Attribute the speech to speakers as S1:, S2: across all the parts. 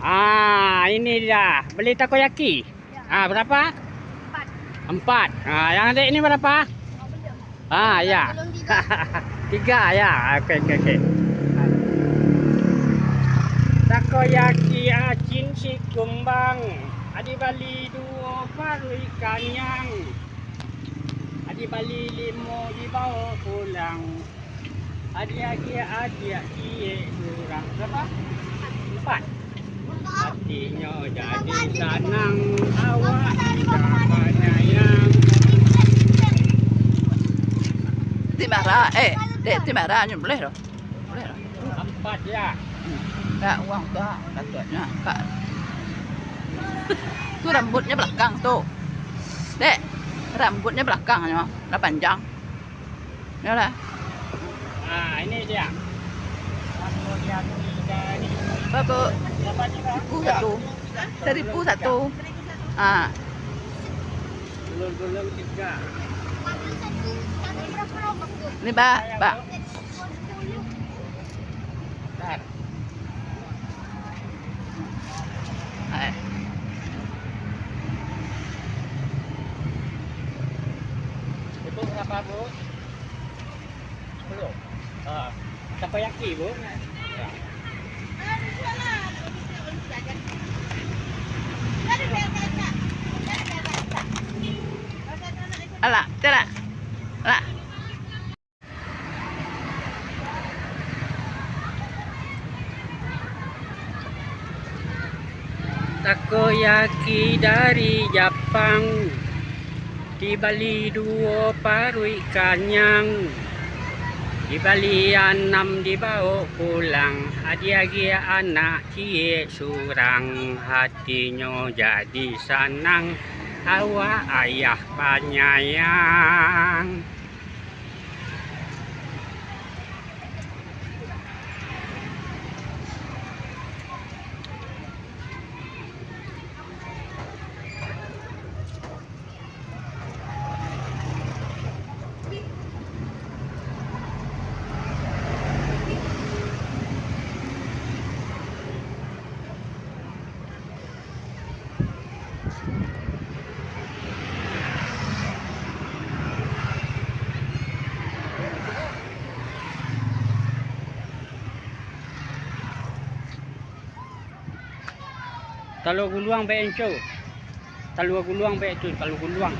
S1: Ini dia. Beli takoyaki. Berapa? 4. Yang adik ini berapa? Ya. 3 ya. Oke. Takoyaki asin si kumbang. Adi bali 2 paru ikanyang. Adi bali 5 dibawa pulang. Adi kurang berapa? 4. Hatinya jadi senang, awak tidak penyayang.
S2: Timara, dek Timara boleh loh.
S1: 4 ya.
S2: Kak uang tuh katanya kak. Tuh rambutnya belakang tuh. Dek, rambutnya belakang ya, udah panjang. Ya lah.
S1: Ini dia. Takoyaki dari
S2: Bapak, seribu satu.
S1: Gulung-gulung 3.
S2: Ini Mbak.
S1: Bentar. Itu berapa, Bu? 10. Takoyaki, Bu. Ya.
S2: Alah, tidak. Alah.
S1: Takoyaki dari Jepang, di Bali 2 paru ikanyang, di Bali 6 dibawa pulang. Adi anak cie surang, hatinya jadi senang, awak ayah penyayang. Talu guluang baik enco. Talu guluang baik tu, talu guluang.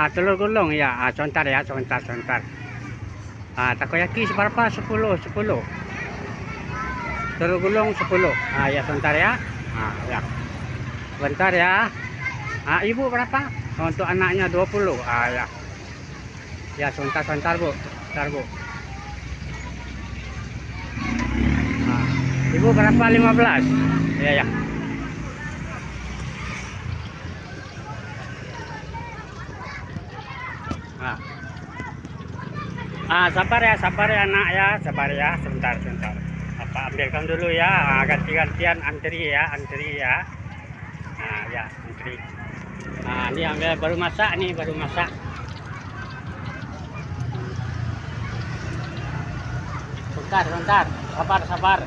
S1: Telur gulung ya. Sebentar ya, sebentar. Takoyaki seberapa? 10. Telur gulung 10. Ya sebentar ya. Ya. Sebentar ya. Ibu berapa? Untuk anaknya 20. Ya. Ya, sebentar, Bu. Bentar, Bu. Ibu berapa? 15. Ya. Sabar ya nak ya, sabar ya, sebentar. Bapak ambilkan dulu ya, ganti-gantian antri ya. Ya, antri. Ini ambil baru masak. Sebentar, sabar.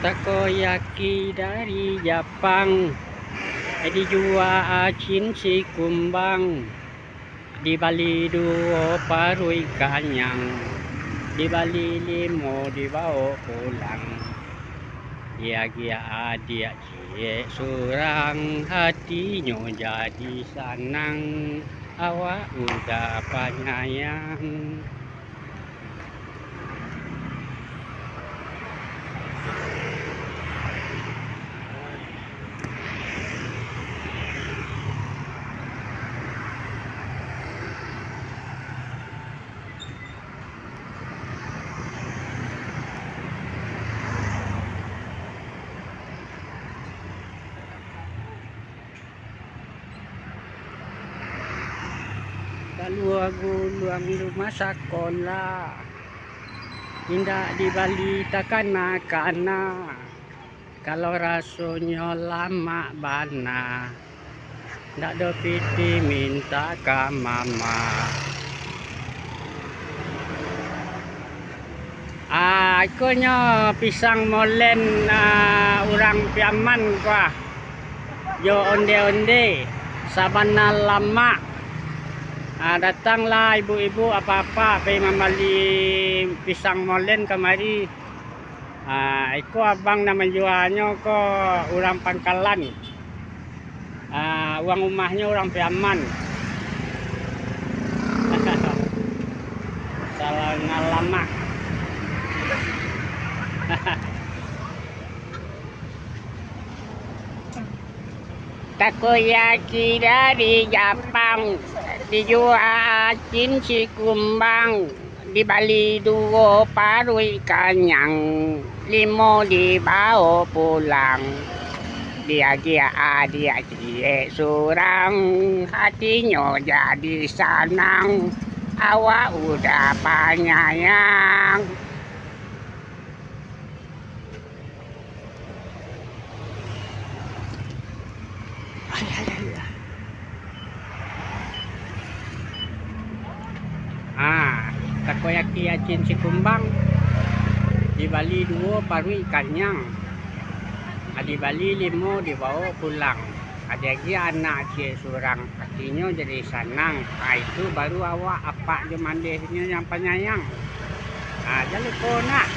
S1: Takoyaki dari Jepang dijual cinci kumbang, di Bali dua paru ikannya, di Bali limo dibawa pulang. Dia adik cie surang, hatinya jadi senang, awak udah penyayang. Luang rumah sekolah, indah di Bali tak kana-kana, kalau rasanya lama bana, ndak ada piti minta ke mama. Ikonyo pisang molen orang piaman kuah, yo onde-onde, sabana lama. Datanglah ibu-ibu apa-apa pengen membeli pisang molen kemari. Iko abang nama jualnya ko orang Pangkalan. Uang rumahnya orang Piaman. Salah lama. Takoyaki dari Jepang dijual cinci kumbang, di Bali dua paru ikannya, limo dibawa pulang. Dia adik cie surang, hatinya jadi senang, awak udah penyayang. Takoyaki cinci kumbang, di Bali dua paru ikannya, di Bali limo dibawa pulang. Ada lagi anak cie surang, hatinya jadi senang. Itu baru awak apa jemandehnya yang penyayang. Jangan lupa nak.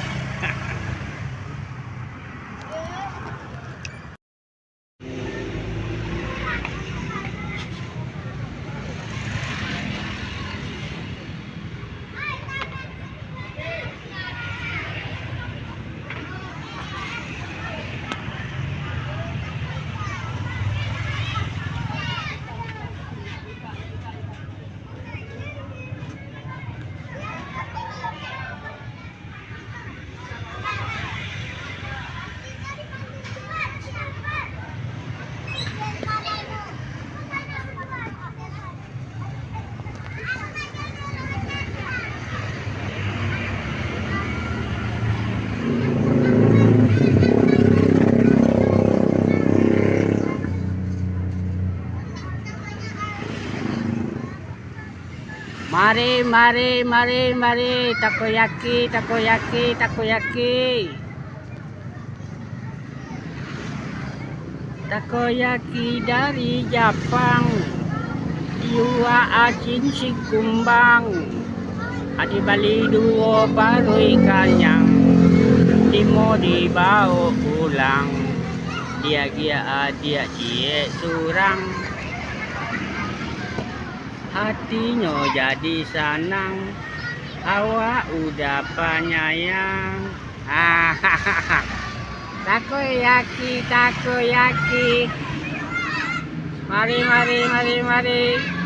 S1: Mari, takoyaki. Takoyaki dari Jepang, jual cinci kumbang, di Bali dua paru ikannya, limo dibawa pulang. Dia adik cie surang, hatinya jadi senang, awak udah penyayang. Takoyaki. Mari.